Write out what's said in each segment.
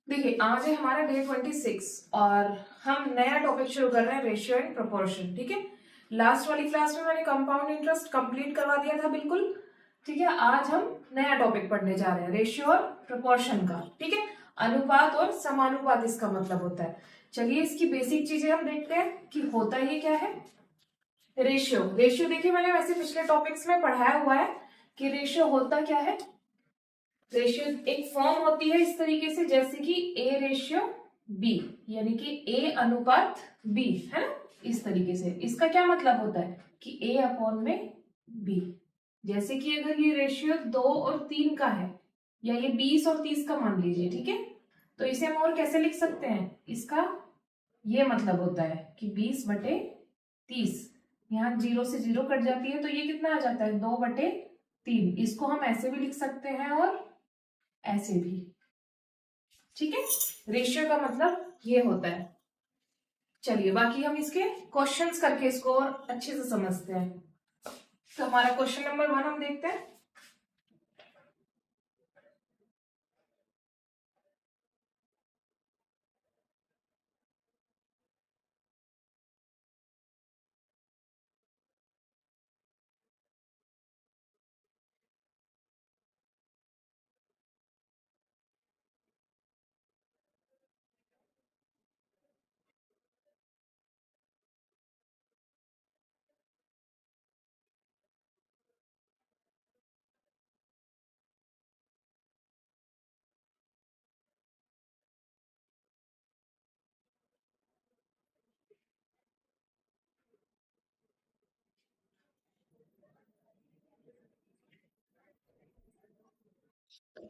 देखिए आज है हमारा डे 26 और हम नया टॉपिक शुरू कर रहे हैं रेशियो एंड प्रोपोर्शन। ठीक है, लास्ट वाली क्लास में मैंने कंपाउंड इंटरेस्ट कंप्लीट करवा दिया था बिल्कुल। ठीक है, आज हम नया टॉपिक पढ़ने जा रहे हैं रेशियो और प्रोपोर्शन का। ठीक है, अनुपात और समानुपात इसका मतलब होता है। चलिए इसकी बेसिक चीजें हम देखते हैं कि होता ये क्या है। रेशियो रेशियो देखिए मैंने वैसे पिछले टॉपिक्स में पढ़ाया हुआ है कि रेशियो होता क्या है। रेशियो एक फॉर्म होती है इस तरीके से जैसे कि ए रेशियो बी, यानी कि ए अनुपात बी, है ना। इस तरीके से इसका क्या मतलब होता है कि ए अपॉन में बी। जैसे कि अगर ये रेशियो 2 और 3 का है या ये 20 और 30 का मान लीजिए, ठीक है, तो इसे हम और कैसे लिख सकते हैं। इसका ये मतलब होता है कि 20/30, यहाँ 0 से 0 कट जाती है तो ये कितना आ जाता है 2/3। इसको हम ऐसे भी लिख सकते हैं और ऐसे भी। ठीक है, रेशियो का मतलब ये होता है। चलिए बाकी हम इसके क्वेश्चंस करके इसको और अच्छे से समझते हैं। तो हमारा क्वेश्चन नंबर 1 हम देखते हैं।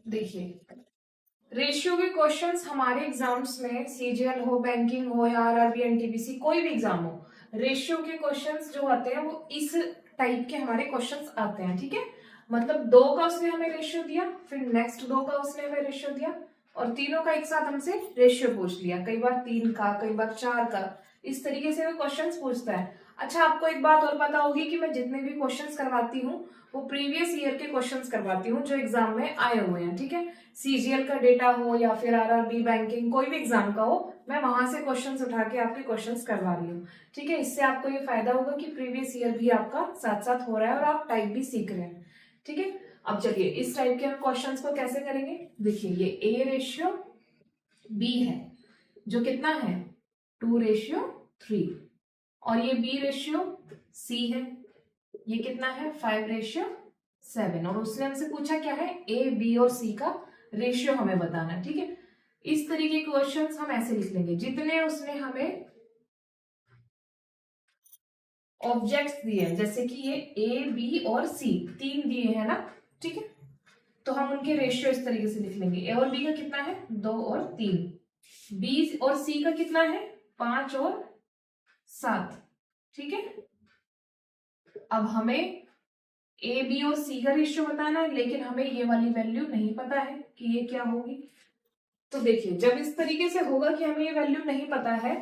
देखिए रेशियो के क्वेश्चंस हमारे एग्जाम्स में सीजीएल हो, बैंकिंग हो या आरआरबी एनटीपीसी कोई भी एग्जाम हो, रेशियो के क्वेश्चंस जो आते हैं वो इस टाइप के हमारे क्वेश्चंस आते हैं। ठीक है, मतलब 2 का उसने हमें रेशियो दिया, फिर नेक्स्ट 2 का उसने हमें रेशियो दिया और तीनों का एक साथ हमसे रेशियो पूछ लिया, कई बार 3 का, कई बार 4 का। इस तरीके से वो क्वेश्चंस पूछता है। अच्छा आपको एक बात और पता होगी कि मैं जितने भी क्वेश्चंस करवाती हूँ वो प्रीवियस ईयर के क्वेश्चंस करवाती हूँ जो एग्जाम में आए हुए हैं। ठीक है, सीजीएल का डेटा हो या फिर आरआरबी बैंकिंग कोई भी एग्जाम का हो, मैं वहां से क्वेश्चंस उठा के आपके क्वेश्चंस करवा रही हूँ। ठीक है, इससे आपको ये फायदा होगा कि प्रीवियस ईयर भी आपका साथ साथ हो रहा है और आप टाइप भी सीख रहे हैं। ठीक है, अब चलिए इस टाइप के हम क्वेश्चंस को कैसे करेंगे। देखिए ये ए रेशियो बी है जो कितना है 2:3, और ये बी रेशियो सी है, ये कितना है 5:7, और उसने हमसे पूछा क्या है ए बी और सी का रेशियो हमें बताना है। ठीक है, इस तरीके के क्वेश्चंस हम ऐसे लिख लेंगे, जितने उसने हमें ऑब्जेक्ट्स दिए हैं जैसे कि ये ए बी और सी 3 दिए हैं ना। ठीक है, तो हम उनके रेशियो इस तरीके से लिख लेंगे। ए और बी का कितना है 2 और 3, बी और सी का कितना है 5 और 7। ठीक है, अब हमें ए बी और सी का रेशियो बताना है लेकिन हमें ये वाली वैल्यू नहीं पता है कि ये क्या होगी। तो देखिए जब इस तरीके से होगा कि हमें ये वैल्यू नहीं पता है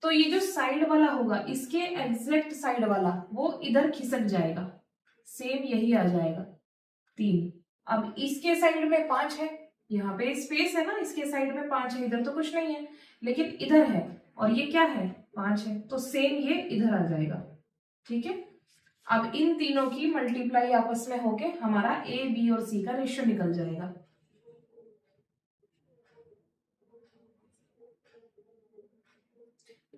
तो ये जो साइड वाला होगा इसके एग्जैक्ट साइड वाला वो इधर खिसक जाएगा, सेम यही आ जाएगा 3। अब इसके साइड में 5 है, यहाँ पे स्पेस है ना, इसके साइड में 5 है, इधर तो कुछ नहीं है लेकिन इधर है और ये क्या है 5 है, तो सेम ये इधर आ जाएगा। ठीक है, अब इन तीनों की मल्टीप्लाई आपस में होके हमारा ए बी और सी का रेशियो निकल जाएगा।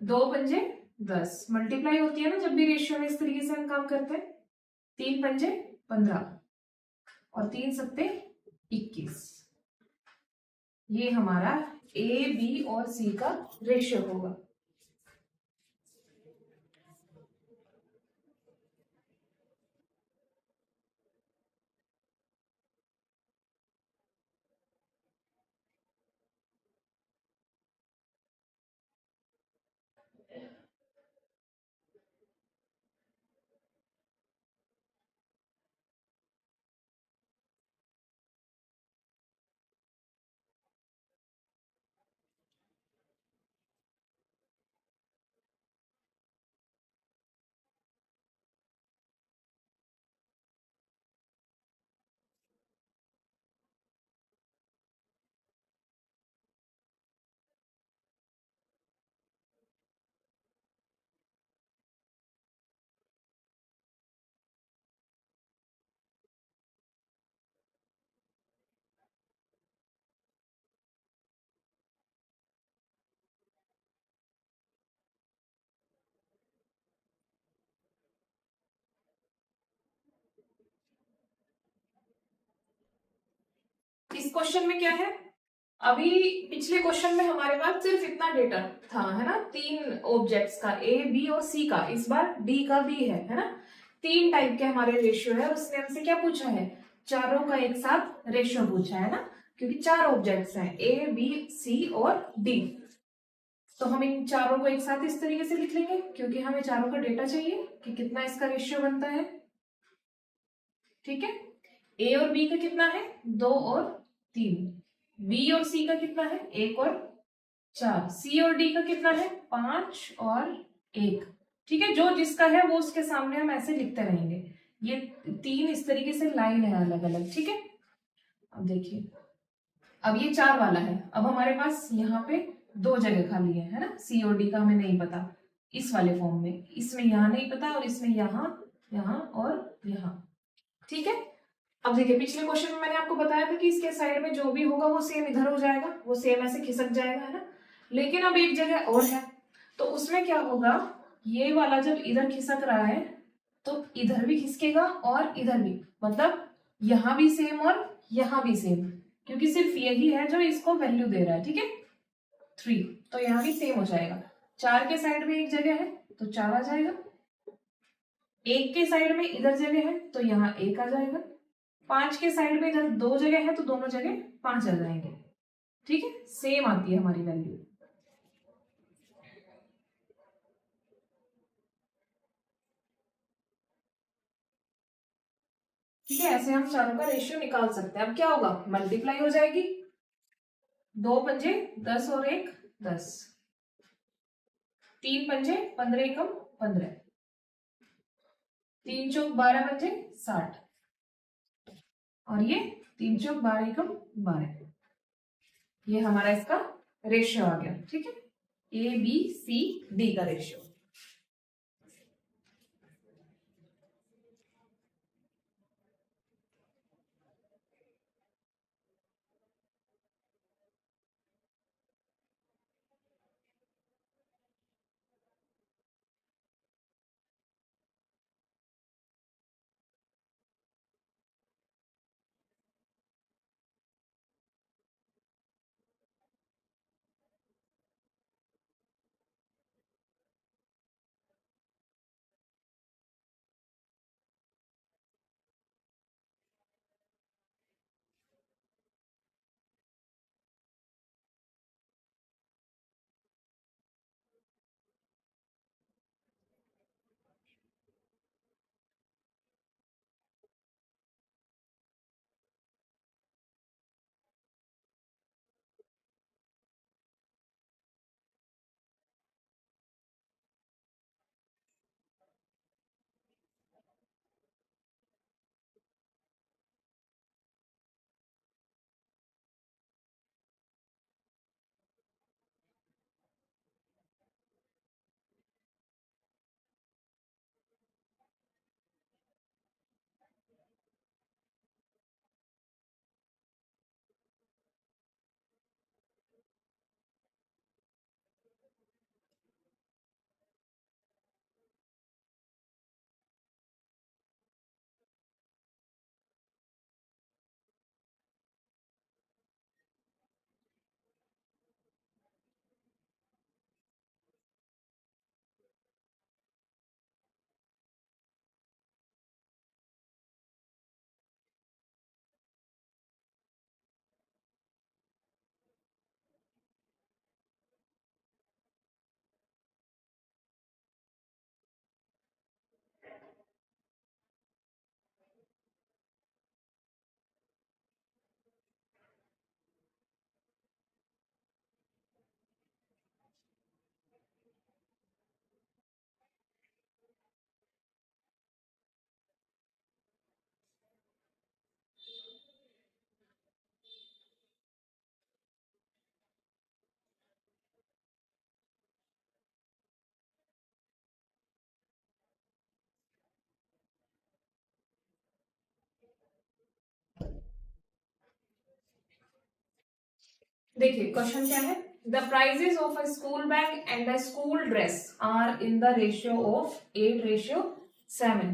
2 पंजे 10 मल्टीप्लाई होती है ना जब भी रेशियो में इस तरीके से हम काम करते हैं। 3 पंजे 15 और 3 सत्ते 21, ये हमारा ए बी और सी का रेशियो होगा। इस क्वेश्चन में क्या है, अभी पिछले क्वेश्चन में हमारे पास सिर्फ इतना डेटा था, है ना, 3 ऑब्जेक्ट्स का, ए बी और सी का, इस बार डी का भी है ना। 3 टाइप के हमारे रेशियो है, उसने हमसे क्या पूछा है, चारों का एक साथ रेशियो पूछा है ना, क्योंकि 4 ऑब्जेक्ट्स हैं, ए बी सी और डी। तो हम इन चारों को एक साथ इस तरीके से लिख लेंगे, क्योंकि हमें चारों का डेटा चाहिए कि कितना इसका रेशियो बनता है। ठीक है, ए और बी का कितना है, 2 और 3, बी और सी का कितना है, 1 और 4, सी और डी का कितना है, 5 और 1। ठीक है, जो जिसका है वो उसके सामने हम ऐसे लिखते रहेंगे, ये 3 इस तरीके से लाइन है अलग अलग। ठीक है, अब देखिए, अब ये 4 वाला है, अब हमारे पास यहाँ पे 2 जगह खाली है ना, सी और डी का हमें नहीं पता इस वाले फॉर्म में, इसमें यहाँ नहीं पता और इसमें यहाँ, यहाँ और यहाँ। ठीक है, अब देखिए पिछले क्वेश्चन में मैंने आपको बताया था कि इसके साइड में जो भी होगा वो सेम इधर हो जाएगा, वो सेम ऐसे खिसक जाएगा, है ना। लेकिन अब एक जगह और है, तो उसमें क्या होगा, ये वाला जब इधर खिसक रहा है तो इधर भी खिसकेगा और इधर भी, मतलब यहाँ भी सेम और यहाँ भी सेम, क्योंकि सिर्फ यही है जो इसको वैल्यू दे रहा है। ठीक है, 3, तो यहाँ भी सेम हो जाएगा। 4 के साइड में एक जगह है तो 4 आ जाएगा, 1 के साइड में इधर जगह है तो यहाँ 1 आ जाएगा, 5 के साइड में इधर 2 जगह है तो दोनों जगह 5 आ जाएंगे। ठीक है, सेम आती है हमारी वैल्यू। ठीक है, ऐसे हम चारों का रेशियो निकाल सकते हैं। अब क्या होगा, मल्टीप्लाई हो जाएगी, 2 पंजे 10 और 1 10, 3 पंजे 15 एकम 15, 3 चौक 12 पंजे 60, और ये 3 चौक 12 एकम 12, ये हमारा इसका रेशियो आ गया। ठीक है, ए बी सी डी का रेशियो। देखिए क्वेश्चन क्या है, the prices of a school bag and a school dress are in the ratio of 8:7।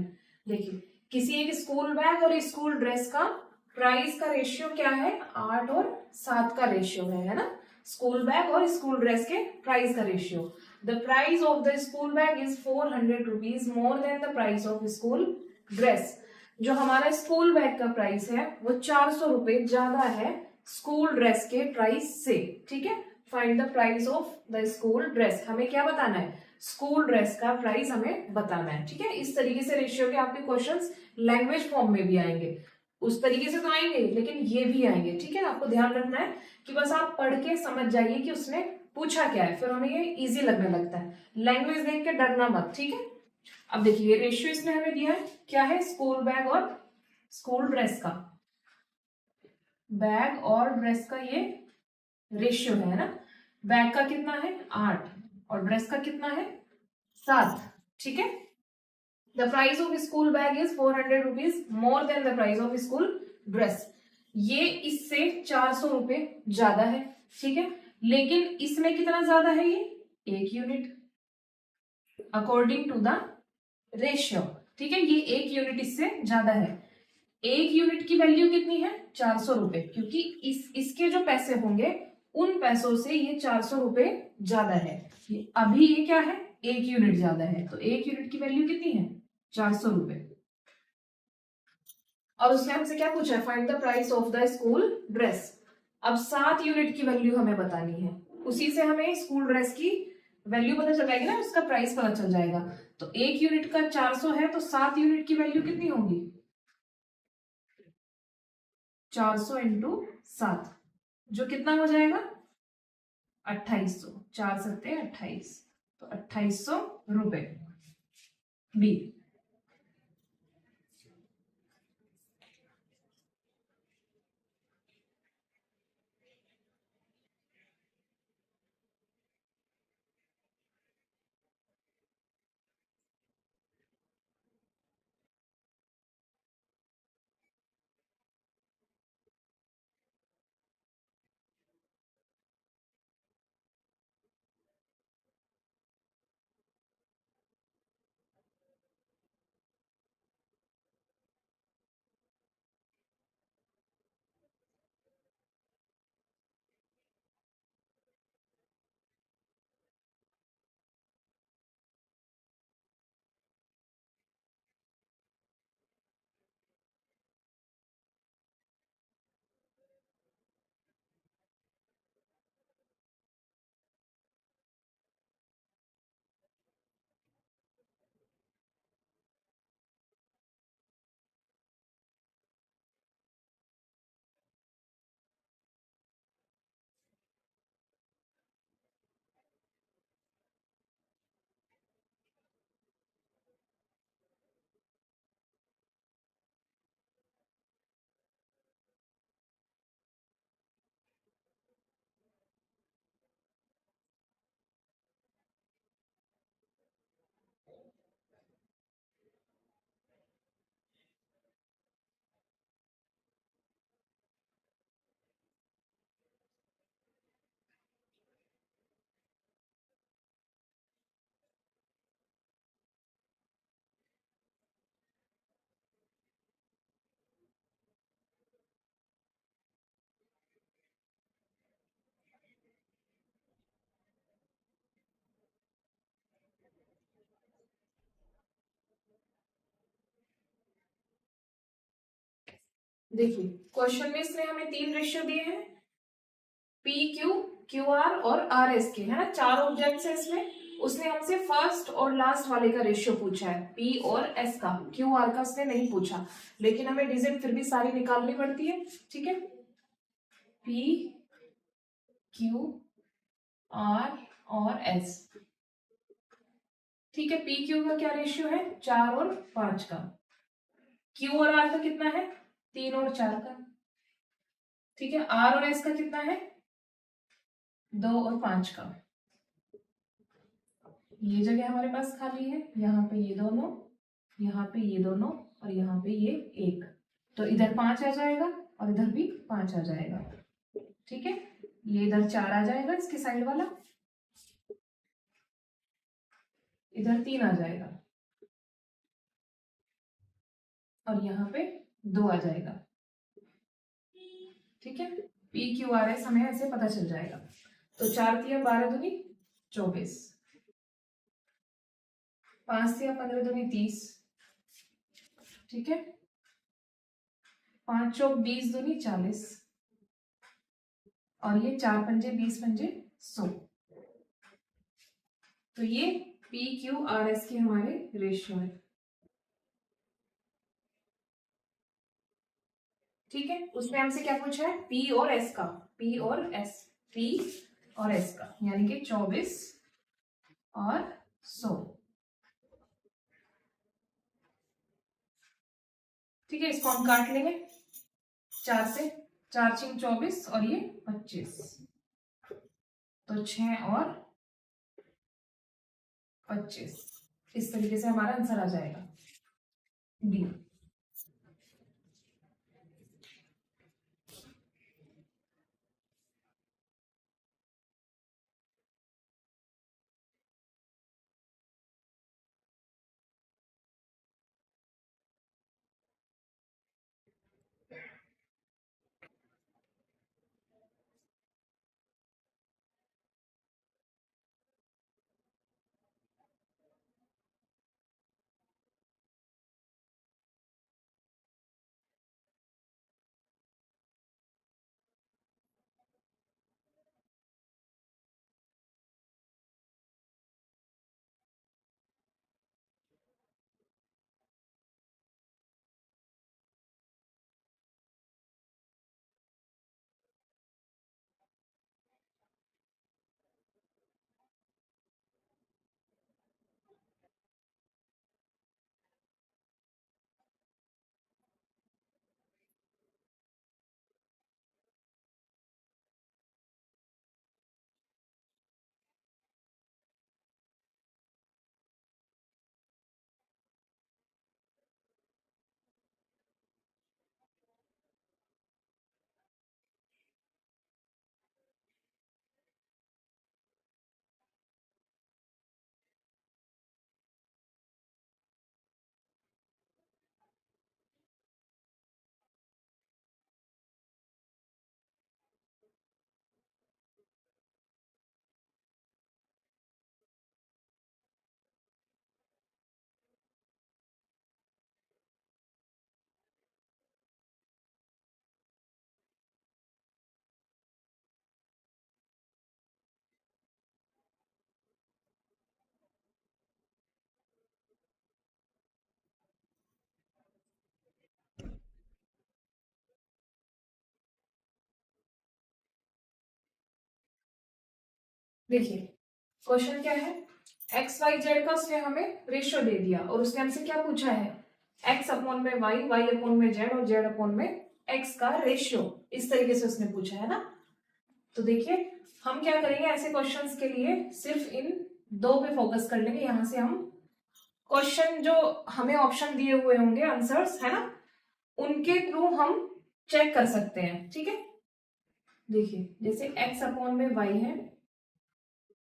देखिए किसी एक स्कूल बैग और स्कूल ड्रेस का प्राइस का रेशियो क्या है, 8 और 7 का रेशियो है ना, स्कूल बैग और स्कूल ड्रेस के प्राइस का ratio. The price of the school bag is 400 rupees more than the price of school dress. जो हमारा स्कूल बैग का प्राइस है वो 400 रुपए ज्यादा है स्कूल ड्रेस के प्राइस से। ठीक है, find the price of the school dress, हमें क्या बताना है, स्कूल ड्रेस का प्राइस हमें बताना है। ठीक है, इस तरीके से रेशियो के आपके क्वेश्चंस लैंग्वेज फॉर्म में भी आएंगे, उस तरीके से तो आएंगे लेकिन ये भी आएंगे। ठीक है, आपको ध्यान रखना है कि बस आप पढ़ के समझ जाइए कि उसने पूछा क्या है, फिर हमें ये इजी लगने लगता है। लैंग्वेज देख के डरना मत। ठीक है, अब देखिए रेशियो इसने हमें दिया है क्या है, स्कूल बैग और स्कूल ड्रेस का, बैग और ड्रेस का ये रेशियो है ना। बैग का कितना है 8 और ड्रेस का कितना है 7। ठीक है, the price of school bag is 400 rupees more than the price of school dress. ये इससे 400 रुपए ज्यादा है। ठीक है, लेकिन इसमें कितना ज्यादा है, ये 1 unit according to the ratio. ठीक है, ये 1 यूनिट इससे ज्यादा है। 1 यूनिट की वैल्यू कितनी है 400 रुपए, क्योंकि इसके जो पैसे होंगे उन पैसों से ये 400 रुपए ज्यादा है। अभी ये क्या है 1 यूनिट ज्यादा है, तो 1 यूनिट की वैल्यू कितनी है 400 रुपए। और उसने हमसे क्या पूछा है, find the price of the school dress. अब 7 यूनिट की वैल्यू हमें बतानी है, उसी से हमें स्कूल ड्रेस की वैल्यू पता चल जाएगी ना, उसका प्राइस पता चल जाएगा। तो 1 यूनिट का 400 है, तो 7 यूनिट की वैल्यू कितनी होगी, 400 इंटू 7, जो कितना हो जाएगा 2800, 4 सत्ते 28, तो 2800 रुपए बी। देखिए क्वेश्चन में इसने हमें 3 रेशियो दिए हैं, पी क्यू, क्यू आर और आर एस के, है ना, 4 ऑब्जेक्ट्स है इसमें। उसने हमसे फर्स्ट और लास्ट वाले का रेशियो पूछा है, पी और एस का, क्यू आर का उसने नहीं पूछा, लेकिन हमें डिजिट फिर भी सारी निकालनी पड़ती है। ठीक है, पी क्यू आर और एस। ठीक है, पी क्यू का क्या रेशियो है 4 और 5 का, क्यू और आर का कितना है 3 और 4 का। ठीक है, आर और एस का कितना है 2 और 5 का। ये जगह हमारे पास खाली है, यहाँ पे ये दोनों, यहाँ पे ये दोनों और यहाँ पे ये 1, तो इधर 5 आ जाएगा और इधर भी 5 आ जाएगा। ठीक है, ये इधर 4 आ जाएगा इसके साइड वाला, इधर 3 आ जाएगा और यहाँ पे 2 आ जाएगा। ठीक है, पी क्यू आर एस हमें ऐसे पता चल जाएगा। तो 4 तिया 12 दूनी 24, 5 तिया 15 दूनी 30, ठीक है, 5 चौक 20 दूनी 40, और ये 4 पंजे 20 पंजे 100। तो ये पी क्यू आर एस के हमारे रेशियो है। ठीक है, उसमें हमसे क्या पूछा है, पी और एस का, पी और एस, पी और एस का, यानी कि 24 और 100। ठीक है, इसको हम काट लेंगे 4 से, 4 छिंग 24 और ये 25, तो 6 और 25, इस तरीके से हमारा आंसर आ जाएगा डी। देखिए क्वेश्चन क्या है, एक्स वाई जेड का उसने हमें रेशियो दे दिया और उसने हमसे क्या पूछा है, एक्स अपॉन में वाई, वाई अपॉन में जेड और जेड अपॉन में एक्स का रेशियो, इस तरीके से उसने पूछा है ना। तो देखिए हम क्या करेंगे, ऐसे क्वेश्चंस के लिए सिर्फ इन दो पे फोकस कर लेंगे। यहां से हम क्वेश्चन जो हमें ऑप्शन दिए हुए होंगे आंसर्स है ना, उनके थ्रू हम चेक कर सकते हैं। ठीक है, देखिए जैसे एक्स अपॉन में वाई है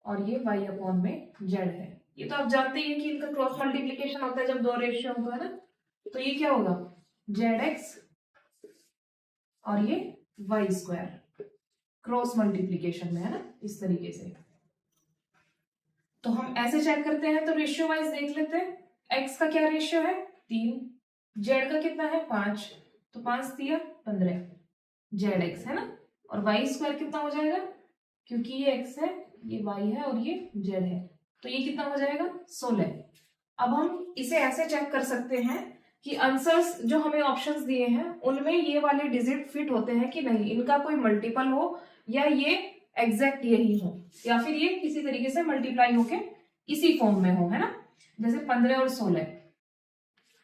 और ये y अपॉन में z है, ये तो आप जानते ही हैं कि इनका क्रॉस मल्टीप्लीकेशन होता है जब दो रेशियो होता है ना, तो ये क्या होगा zx और ये y स्क्वायर क्रॉस मल्टीप्लीकेशन में है ना, इस तरीके से। तो हम ऐसे चेक करते हैं, तो रेशियो वाइज देख लेते हैं। x का क्या रेशियो है 3, z का कितना है 5, तो 5 दिया 15 zx है ना, और y स्क्वायर कितना हो जाएगा, क्योंकि ये x है ये y है और ये z है, तो ये कितना हो जाएगा 16। अब हम इसे ऐसे चेक कर सकते हैं कि आंसर्स जो हमें ऑप्शंस दिए हैं उनमें ये वाले डिजिट फिट होते हैं कि नहीं, इनका कोई मल्टीपल हो या ये एग्जैक्ट यही हो, या फिर ये किसी तरीके से मल्टीप्लाई होके इसी फॉर्म में हो, है ना। जैसे 15 और 16,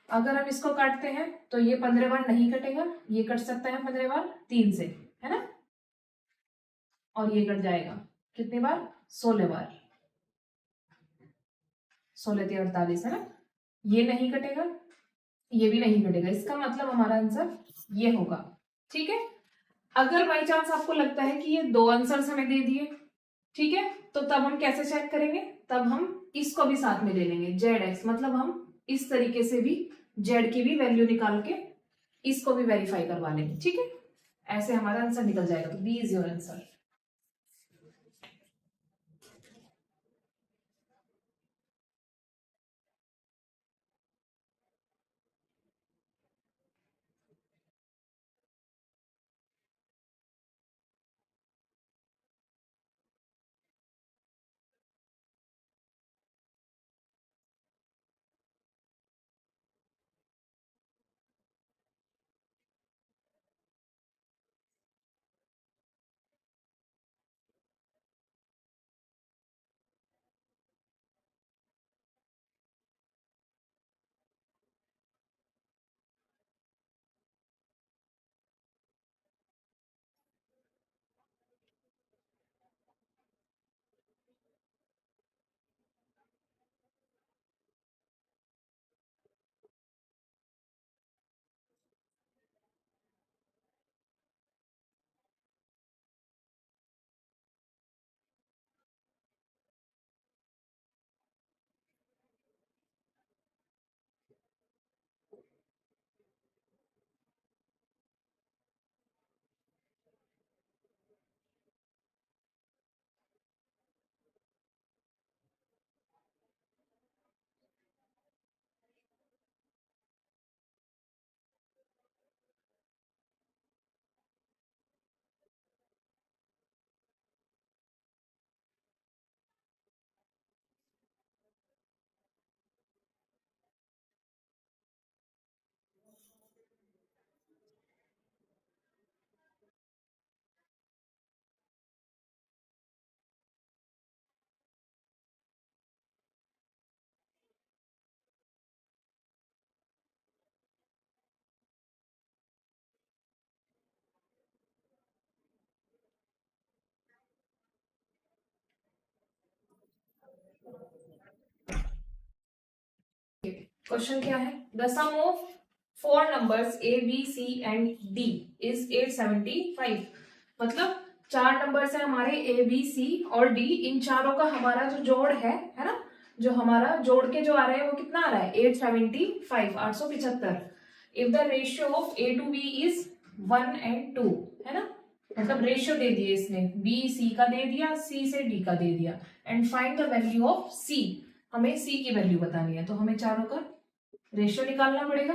अगर हम इसको काटते हैं तो ये 15 बार नहीं कटेगा, ये कट सकता है 15 बार 3 से, है ना, और ये कट जाएगा कितनी बार 16 बार, 16 3 48 है ना, ये नहीं कटेगा ये भी नहीं कटेगा, इसका मतलब हमारा आंसर ये होगा। ठीक है, अगर बाई चांस आपको लगता है कि ये दो आंसर्स हमें दे दिए, ठीक है, तो तब हम कैसे चेक करेंगे, तब हम इसको भी साथ में ले लेंगे जेड एक्स, मतलब हम इस तरीके से भी जेड की भी वैल्यू निकाल के इसको भी वेरीफाई करवा लेंगे। ठीक है, ऐसे हमारा आंसर निकल जाएगा। तो B is your answer. Question क्या है? The sum of four numbers A B C and D is 875। मतलब चार नंबर्स है हमारे ए बी सी और डी, इन चारों का हमारा जो जोड़ है ना, जो हमारा जोड़ के जो आ रहा है वो कितना आ रहा है? 875, 875। If the ratio of A to B is 1 and 2, है ना, मतलब रेशियो दे दिए इसने, बी सी का दे दिया, सी से डी का दे दिया, and find the value of C. हमें सी की वैल्यू बतानी है, तो हमें चारों का रेशियो निकालना पड़ेगा।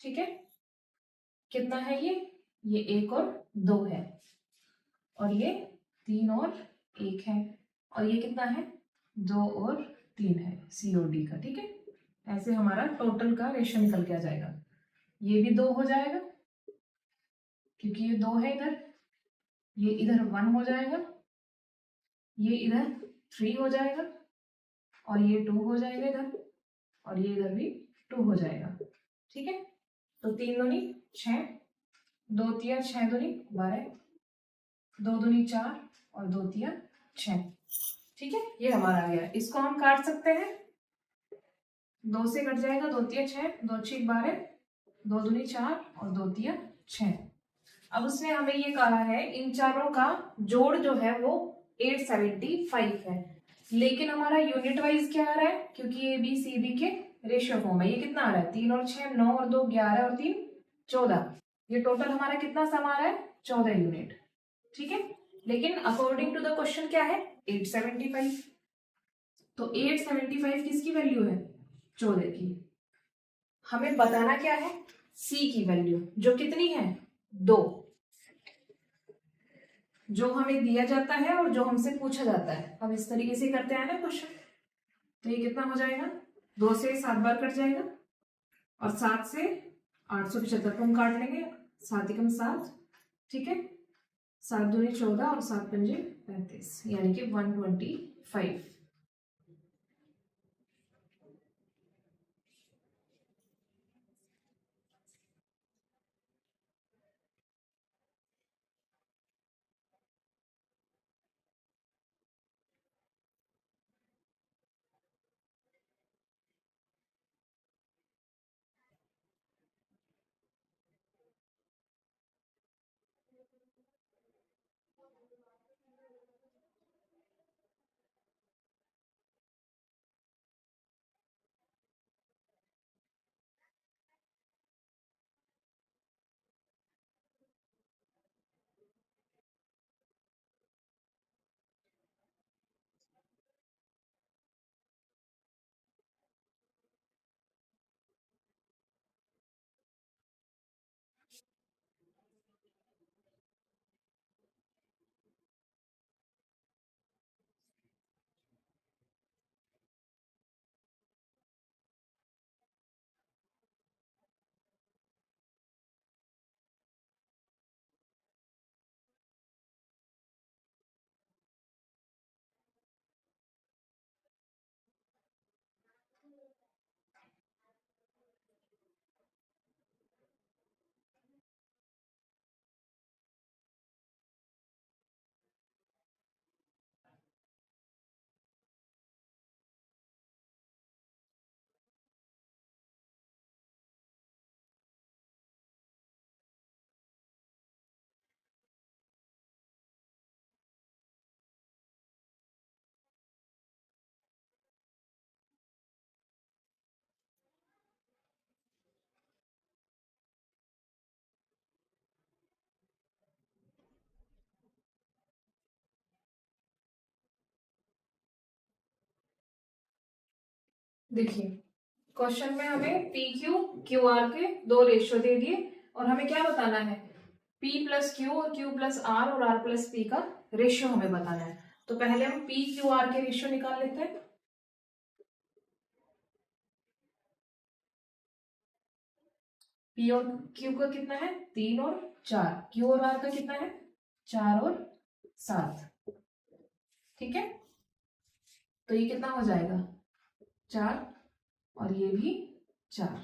ठीक है, कितना है ये 1 और 2 है, और ये 3 और 1 है, और ये कितना है? 2 और 3 है, सी और डी का। ठीक है, ऐसे हमारा टोटल का रेशियो निकल के आ जाएगा। ये भी 2 हो जाएगा क्योंकि ये 2 है इधर, ये इधर 1 हो जाएगा, ये इधर 3 हो जाएगा, और ये 2 हो जाएगा इधर, और ये इधर भी 2 हो जाएगा। ठीक है, तो 3 दूनी 6, 2 तिया 6 दूनी 12, 2 दूनी 4 और 2 तिया 6। ठीक है, ये हमारा आ गया। इसको हम काट सकते हैं, 2 से कट जाएगा, 2 तिया 6, 2 6 12, 2 दूनी 4 और 2 तिया 6। अब उसने हमें ये कहा है इन चारों का जोड़ जो है वो 875 है, लेकिन हमारा यूनिट वाइज क्या आ रहा है? क्योंकि ए बी सी डी के रेशियो फॉर्म है, ये कितना आ रहा है? 3 और 6 9 और 2 11 और 3 14। ये टोटल हमारा कितना सम आ रहा है? 14 यूनिट। ठीक है, लेकिन अकॉर्डिंग टू द क्वेश्चन क्या है? 875। तो 875 किसकी वैल्यू है? 14 की। हमें बताना क्या है? सी की वैल्यू, जो कितनी है? 2, जो हमें दिया जाता है और जो हमसे पूछा जाता है। हम इस तरीके से करते हैं ना क्वेश्चन। तो ये कितना हो जाएगा? 2 से 7 बार कट जाएगा, और 7 से 875 को हम काट लेंगे, 7 एकम 7। ठीक है, 7 दूनी 14 और 7 पंजे 35, यानी कि 125। देखिए क्वेश्चन में हमें पी क्यू क्यू आर के दो रेशियो दे दिए और हमें क्या बताना है, पी प्लस क्यू और क्यू प्लस आर और आर प्लस पी का रेशियो हमें बताना है। तो पहले हम पी क्यू आर के रेशियो निकाल लेते हैं। पी और क्यू का कितना है, 3 और 4। क्यू और आर का कितना है, 4 और 7। ठीक है, तो ये कितना हो जाएगा, 4 और ये भी 4।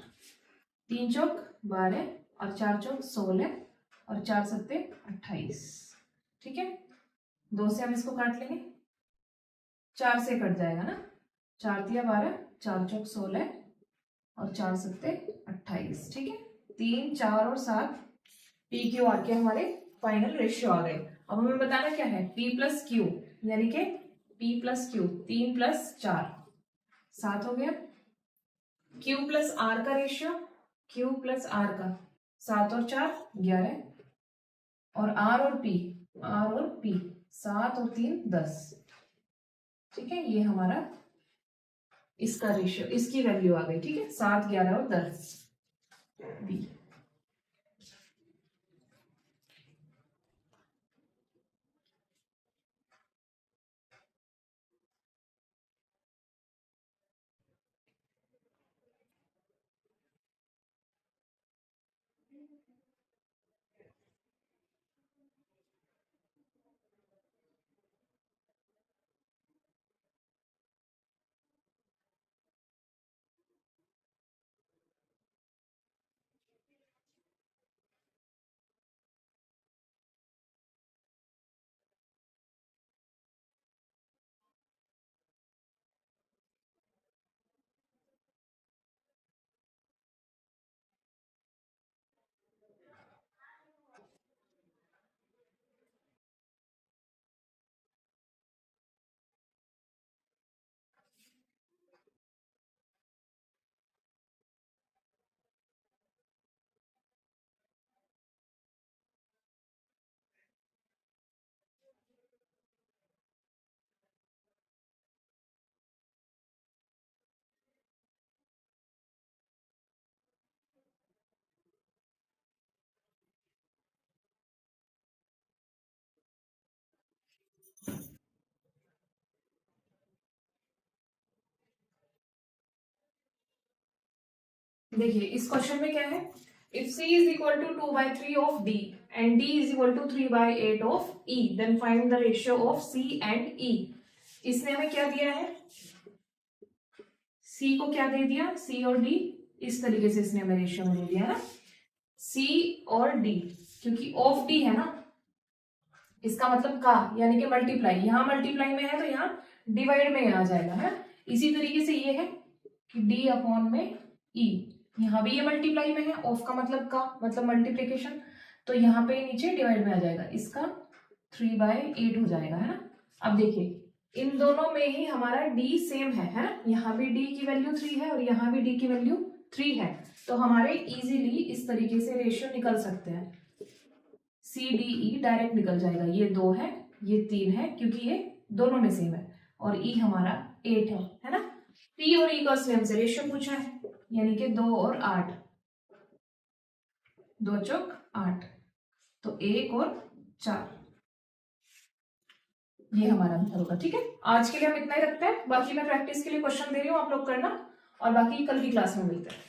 3 चौक 12 और 4 चौक 16 और 4 सत्ते 28। ठीक है, 2 से हम इसको काट लेंगे, 4 से कट जाएगा ना, 4 तिया 12, 4 चौक 16 और 4 सत्ते 28। ठीक है, 3, 4 और 7 पी क्यू आर के हमारे फाइनल रेशियो आ गए। अब हमें बताना क्या है, पी प्लस क्यू, यानी कि पी प्लस क्यू 3 प्लस 4 7 हो गया। क्यू प्लस आर का रेशियो, क्यू प्लस आर का 7 और 4 11 और आर और पी 7 और 3 10। ठीक है, ये हमारा इसका रेशियो, इसकी वैल्यू आ गई। ठीक है, 7 11 और 10 बी। देखिए इस क्वेश्चन में क्या है, if c is equal to 2/3 of d and d is equal to 3/8 of e, then find the ratio of c and e। इसने हमें क्या दिया है, c को क्या दे दिया, c और d, इस तरीके से इसने हमें रेशियो में दे दिया ना, c और d, क्योंकि ऑफ d है ना, इसका मतलब का यानी कि मल्टीप्लाई, यहां मल्टीप्लाई में है तो यहाँ डिवाइड में आ जाएगा है। इसी तरीके से ये है कि d अपॉन में e, यहाँ भी ये मल्टीप्लाई में है, ऑफ का मतलब का मतलब मल्टीप्लीकेशन, तो यहाँ पे नीचे डिवाइड में आ जाएगा, इसका 3/8 हो जाएगा है ना। अब देखिए इन दोनों में ही हमारा d सेम है ना, यहाँ भी d की वैल्यू 3 है और यहाँ भी d की वैल्यू 3 है, तो हमारे इजीली इस तरीके से रेशियो निकल सकते हैं, सी डी ई डायरेक्ट निकल जाएगा, ये 2 है ये 3 है क्योंकि ये दोनों में सेम है, और ई हमारा 8 है ना। पी और ई का उसने हमसे रेशियो पूछा है, यानी कि 2 और 8, 2 चौक 8, तो 1 और 4, ये हमारा आंसर होगा। ठीक है, आज के लिए हम इतना ही रखते हैं, बाकी मैं प्रैक्टिस के लिए क्वेश्चन दे रही हूँ, आप लोग करना, और बाकी कल की क्लास में मिलते हैं।